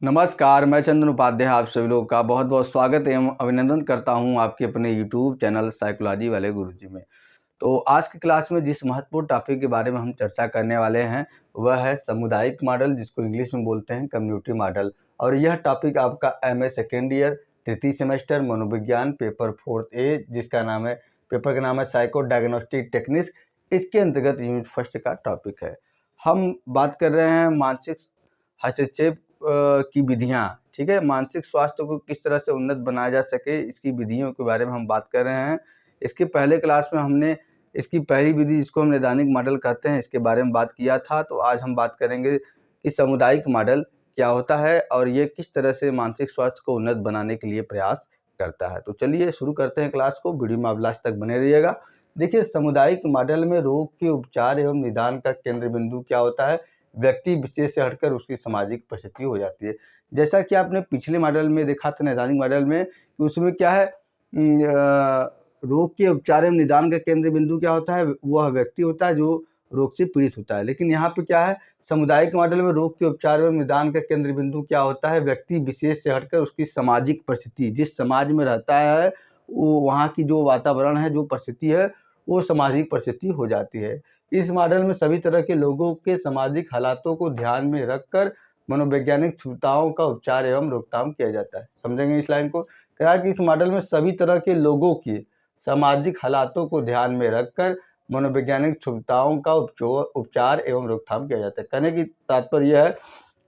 नमस्कार, मैं चंदन उपाध्याय आप सभी लोगों का बहुत बहुत स्वागत एवं अभिनंदन करता हूं आपके अपने YouTube चैनल साइकोलॉजी वाले गुरुजी में। तो आज की क्लास में जिस महत्वपूर्ण टॉपिक के बारे में हम चर्चा करने वाले हैं वह है सामुदायिक मॉडल, जिसको इंग्लिश में बोलते हैं कम्युनिटी मॉडल। और यह टॉपिक आपका MA सेकेंड ईयर तृतीय सेमेस्टर मनोविज्ञान पेपर 4 ए पेपर का नाम है साइको डायग्नोस्टिक टेक्निक्स। इसके अंतर्गत यूनिट फर्स्ट का टॉपिक है। हम बात कर रहे हैं मानसिक हस्तक्षेप की विधियाँ, ठीक है। मानसिक स्वास्थ्य को किस तरह से उन्नत बनाया जा सके, इसकी विधियों के बारे में हम बात कर रहे हैं। इसके पहले क्लास में हमने इसकी पहली विधि, जिसको हम नैदानिक मॉडल कहते हैं, इसके बारे में बात किया था। तो आज हम बात करेंगे कि सामुदायिक मॉडल क्या होता है और ये किस तरह से मानसिक स्वास्थ्य को उन्नत बनाने के लिए प्रयास करता है। तो चलिए शुरू करते हैं क्लास को। वीडियो में आप लास्ट तक बने रहिएगा। देखिए, सामुदायिक मॉडल में रोग के उपचार एवं निदान का केंद्र बिंदु क्या होता है? व्यक्ति विशेष से हटकर उसकी सामाजिक परिस्थिति हो जाती है। जैसा कि आपने पिछले मॉडल में देखा था, नैदानिक मॉडल में, कि उसमें क्या है, रोग के उपचार एवं निदान का केंद्र बिंदु क्या होता है? वह व्यक्ति होता है जो रोग से पीड़ित होता है। लेकिन यहाँ पे क्या है, सामुदायिक मॉडल में रोग के उपचार एवं निदान का केंद्र बिंदु क्या होता है? व्यक्ति विशेष से हटकर उसकी सामाजिक परिस्थिति, जिस समाज में रहता है वो वहाँ की जो वातावरण है, जो परिस्थिति है, वो सामाजिक परिस्थिति हो जाती है। इस मॉडल में सभी तरह के लोगों के सामाजिक हालातों को ध्यान में रखकर मनोवैज्ञानिक क्षमताओं का उपचार एवं रोकथाम किया जाता है। समझेंगे इस लाइन को? कहा कि इस मॉडल में सभी तरह के लोगों की सामाजिक हालातों को ध्यान में रखकर मनोवैज्ञानिक क्षमताओं का उपचार एवं रोकथाम किया जाता है। कहने की तात्पर्य यह है,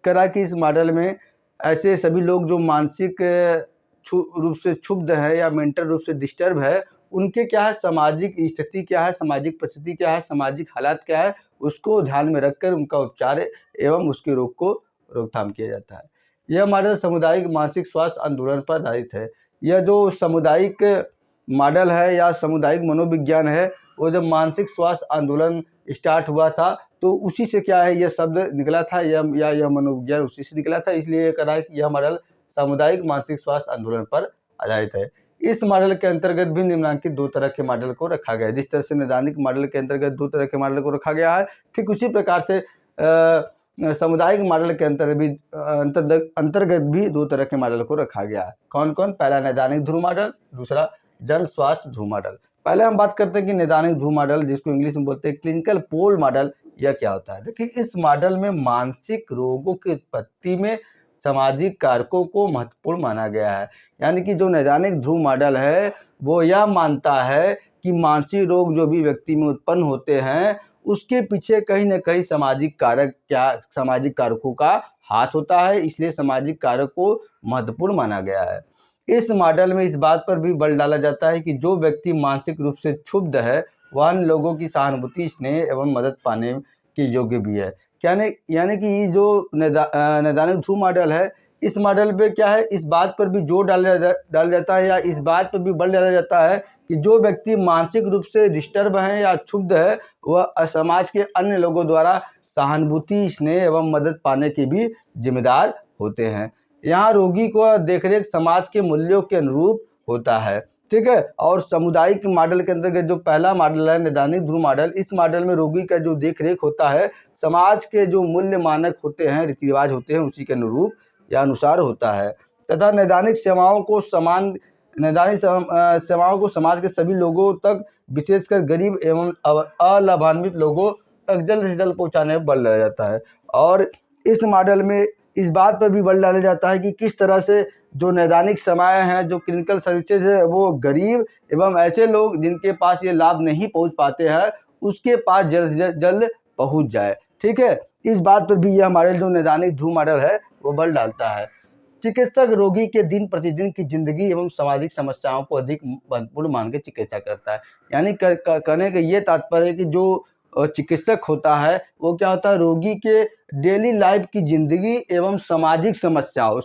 कहा कि इस मॉडल में ऐसे सभी लोग जो मानसिक रूप से क्षुब्ध है या मेंटल रूप से डिस्टर्ब है, उनके क्या है, सामाजिक स्थिति क्या है, सामाजिक परिस्थिति क्या है, सामाजिक हालात क्या है, उसको ध्यान में रखकर उनका उपचार एवं उसके रोग को रोकथाम किया जाता है। यह मॉडल सामुदायिक मानसिक स्वास्थ्य आंदोलन पर आधारित है। यह जो सामुदायिक मॉडल है या सामुदायिक मनोविज्ञान है, वो जब मानसिक स्वास्थ्य आंदोलन स्टार्ट हुआ था तो उसी से क्या है, यह शब्द निकला था, यह मनोविज्ञान उसी से निकला था। इसलिए कहा कि यह मॉडल सामुदायिक मानसिक स्वास्थ्य आंदोलन पर आधारित है। इस मॉडल के अंतर्गत भी निम्नलिखित दो तरह के मॉडल को रखा गया है। जिस तरह से नैदानिक मॉडल के अंतर्गत दो तरह के मॉडल को रखा गया है, ठीक उसी प्रकार से सामुदायिक मॉडल के अंतर्गत भी दो तरह के मॉडल को रखा गया है। कौन कौन? पहला नैदानिक ध्रुव मॉडल, दूसरा जन स्वास्थ्य ध्रुव मॉडल। पहले हम बात करते हैं कि नैदानिक ध्रुव मॉडल, जिसको इंग्लिश में बोलते हैं क्लिनिकल पोल मॉडल, यह क्या होता है? देखिए, इस मॉडल में मानसिक रोगों की उत्पत्ति में सामाजिक कारकों को महत्वपूर्ण माना गया है। यानी कि जो नैदानिक ध्रुव मॉडल है वो यह मानता है कि मानसिक रोग जो भी व्यक्ति में उत्पन्न होते हैं, उसके पीछे कहीं ना कहीं सामाजिक कारकों का हाथ होता है। इसलिए सामाजिक कारक को महत्वपूर्ण माना गया है। इस मॉडल में इस बात पर भी बल डाला जाता है कि जो व्यक्ति मानसिक रूप से क्षुब्ध है वह अन्य लोगों की सहानुभूति, स्नेह एवं मदद पाने के योग्य भी है। यानी कि ये जो नैदानिक ध्रुव मॉडल है, इस मॉडल पे क्या है, इस बात पर भी जोर डाला जाता है या इस बात पर भी बल डाला जाता है कि जो व्यक्ति मानसिक रूप से डिस्टर्ब है या क्षुब्ध है, वह समाज के अन्य लोगों द्वारा सहानुभूति, स्नेह एवं मदद पाने के भी जिम्मेदार होते हैं। यहाँ रोगी को देखरेख समाज के मूल्यों के अनुरूप होता है, ठीक है। और सामुदायिक मॉडल के अंतर्गत जो पहला मॉडल है नैदानिक ध्रुव मॉडल, इस मॉडल में रोगी का जो देखरेख होता है समाज के जो मूल्य मानक होते हैं, रीति रिवाज होते हैं, उसी के अनुरूप या अनुसार होता है। तथा नैदानिक सेवाओं को समाज के सभी लोगों तक, विशेषकर गरीब एवं अलाभान्वित लोगों तक जल्द से जल्द पहुँचाने में बल डाला जाता है। और इस मॉडल में इस बात पर भी बल डाला जाता है कि किस तरह से जो नैदानिक सेवाएं हैं, जो क्लिनिकल सर्विसेज है, वो गरीब एवं ऐसे लोग जिनके पास ये लाभ नहीं पहुंच पाते हैं, उसके पास जल्द से जल्द पहुंच जाए, ठीक है। इस बात पर भी यह हमारे जो नैदानिक ध्रुव मॉडल है वो बल डालता है। चिकित्सक रोगी के दिन प्रतिदिन की जिंदगी एवं सामाजिक समस्याओं को अधिक महत्वपूर्ण मान के चिकित्सा करता है। यानी कहने का ये तात्पर्य है कि जो चिकित्सक होता है वो क्या होता है, रोगी के डेली लाइफ की जिंदगी एवं सामाजिक समस्याओं,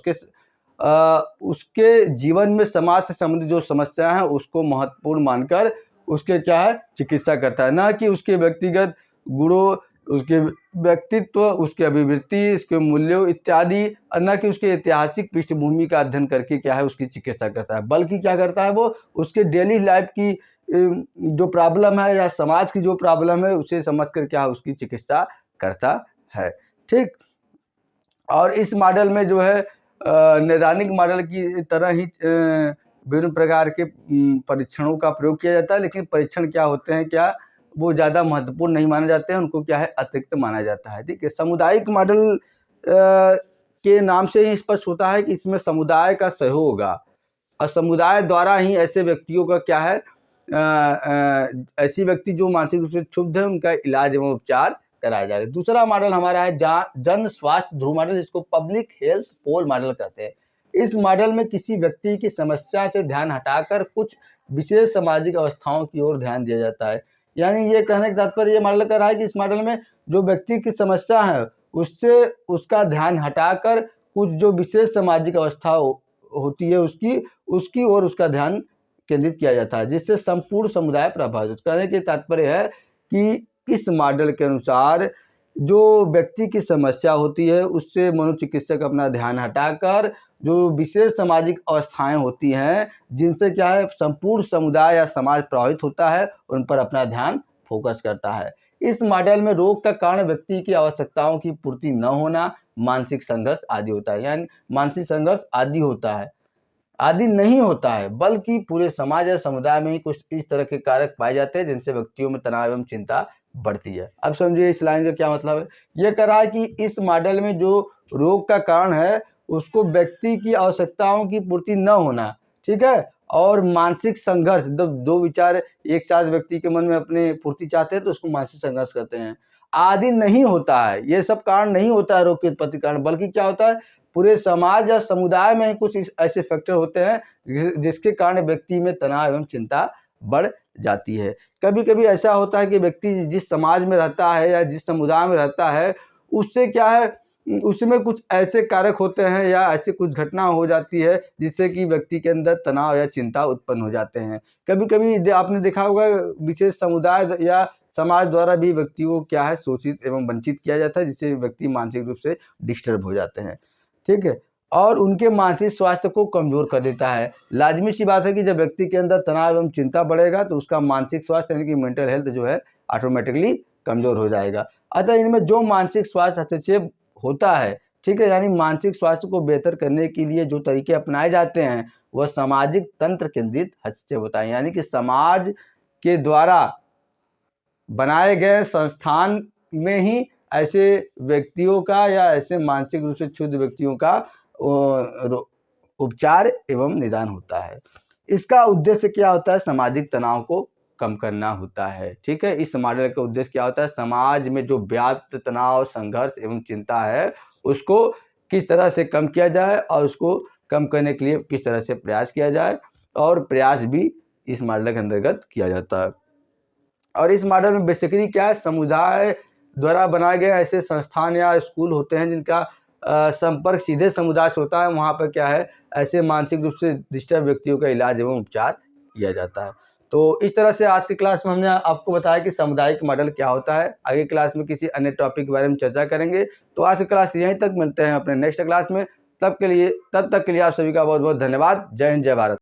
उसके जीवन में समाज से संबंधित जो समस्या है उसको महत्वपूर्ण मानकर उसके क्या है, चिकित्सा करता है। ना कि उसके व्यक्तिगत गुणों, उसके व्यक्तित्व, उसके अभिवृत्ति, उसके मूल्यों इत्यादि, न कि उसके ऐतिहासिक पृष्ठभूमि का अध्ययन करके क्या है उसकी चिकित्सा करता है। बल्कि क्या करता है, वो उसके डेली लाइफ की जो प्रॉब्लम है या समाज की जो प्रॉब्लम है उसे समझकर क्या है उसकी चिकित्सा करता है, ठीक। और इस मॉडल में जो है नैदानिक मॉडल की तरह ही विभिन्न प्रकार के परीक्षणों का प्रयोग किया जाता है, लेकिन परीक्षण क्या होते हैं, क्या वो ज़्यादा महत्वपूर्ण नहीं माने जाते हैं, उनको क्या है अतिरिक्त माना जाता है। ठीक है, सामुदायिक मॉडल के नाम से ही स्पष्ट होता है कि इसमें समुदाय का सहयोग होगा और समुदाय द्वारा ही ऐसे व्यक्तियों का क्या है ऐसी व्यक्ति जो मानसिक रूप से क्षुब्ध है उनका इलाज एवं उपचार कराया जाएगा। दूसरा मॉडल हमारा है जन स्वास्थ्य ध्रुव मॉडल, जिसको पब्लिक हेल्थ पोल मॉडल कहते हैं। इस मॉडल में किसी व्यक्ति की समस्या से ध्यान हटाकर कुछ विशेष सामाजिक अवस्थाओं की ओर ध्यान दिया जाता है। यानी ये कहने का तात्पर्य ये मॉडल कर रहा है कि इस मॉडल में जो व्यक्ति की समस्या है उससे उसका ध्यान हटाकर कुछ जो विशेष सामाजिक अवस्था होती है उसकी ओर उसका ध्यान केंद्रित किया जाता है, जिससे संपूर्ण समुदाय प्रभावित। कहने के तात्पर्य है कि इस मॉडल के अनुसार जो व्यक्ति की समस्या होती है उससे मनोचिकित्सक अपना ध्यान हटाकर जो विशेष सामाजिक अवस्थाएं होती हैं जिनसे क्या है संपूर्ण समुदाय या समाज प्रभावित होता है, उन पर अपना ध्यान फोकस करता है। इस मॉडल में रोग का कारण व्यक्ति की आवश्यकताओं की पूर्ति न होना, मानसिक संघर्ष आदि होता है। यानी मानसिक संघर्ष आदि होता है, आदि नहीं होता है, बल्कि पूरे समाज या समुदाय में ही कुछ इस तरह के कारक पाए जाते हैं जिनसे व्यक्तियों में तनाव एवं चिंता बढ़ती है। अब समझिए इस लाइन का क्या मतलब है। ये कह रहा है कि इस मॉडल में जो रोग का कारण है उसको व्यक्ति की आवश्यकताओं की पूर्ति न होना, ठीक है, और मानसिक संघर्ष, दो विचार एक साथ व्यक्ति के मन में अपने पूर्ति चाहते हैं तो उसको मानसिक संघर्ष कहते हैं, आदि नहीं होता है। ये सब कारण नहीं होता है रोग के उत्पत्ति कारण, बल्कि क्या होता है पूरे समाज या समुदाय में कुछ ऐसे फैक्टर होते हैं जिसके कारण व्यक्ति में तनाव एवं चिंता बढ़ जाती है। कभी कभी ऐसा होता है कि व्यक्ति जिस समाज में रहता है या जिस समुदाय में रहता है उससे क्या है उसमें कुछ ऐसे कारक होते हैं या ऐसी कुछ घटना हो जाती है जिससे कि व्यक्ति के अंदर तनाव या चिंता उत्पन्न हो जाते हैं। कभी कभी आपने देखा होगा विशेष समुदाय या समाज द्वारा भी व्यक्ति को क्या है शोषित एवं वंचित किया जाता है, जिससे व्यक्ति मानसिक रूप से डिस्टर्ब हो जाते हैं, ठीक है, और उनके मानसिक स्वास्थ्य को कमजोर कर देता है। लाजमी सी बात है कि जब व्यक्ति के अंदर तनाव एवं चिंता बढ़ेगा तो उसका मानसिक स्वास्थ्य यानी कि मेंटल हेल्थ जो है ऑटोमेटिकली कमजोर हो जाएगा। अतः इनमें जो मानसिक स्वास्थ्य हस्तक्षेप होता है, ठीक है, यानी मानसिक स्वास्थ्य को बेहतर करने के लिए जो तरीके अपनाए जाते हैं वह सामाजिक तंत्र केंद्रित हस्तक्षेप होता है। यानी कि समाज के द्वारा बनाए गए संस्थान में ही ऐसे व्यक्तियों का या ऐसे मानसिक रूप से क्षुब्ध व्यक्तियों का उपचार एवं निदान होता है। इसका उद्देश्य क्या होता है, सामाजिक तनाव को कम करना होता है। ठीक है, इस मॉडल का उद्देश्य क्या होता है, समाज में जो व्याप्त तनाव, संघर्ष एवं चिंता है उसको किस तरह से कम किया जाए और उसको कम करने के लिए किस तरह से प्रयास किया जाए, और प्रयास भी इस मॉडल के अंतर्गत किया जाता है। और इस मॉडल में बेसिकली क्या है, समुदाय द्वारा बनाए गए ऐसे संस्थान या स्कूल होते हैं जिनका संपर्क सीधे समुदाय से होता है। वहाँ पर क्या है ऐसे मानसिक रूप से डिस्टर्ब व्यक्तियों का इलाज एवं उपचार किया जाता है। तो इस तरह से आज की क्लास में हमने आपको बताया कि सामुदायिक मॉडल क्या होता है। आगे क्लास में किसी अन्य टॉपिक के बारे में चर्चा करेंगे। तो आज की क्लास यहीं तक, मिलते हैं अपने नेक्स्ट क्लास में। तब तक के लिए आप सभी का बहुत बहुत धन्यवाद। जय हिंद, जय भारत।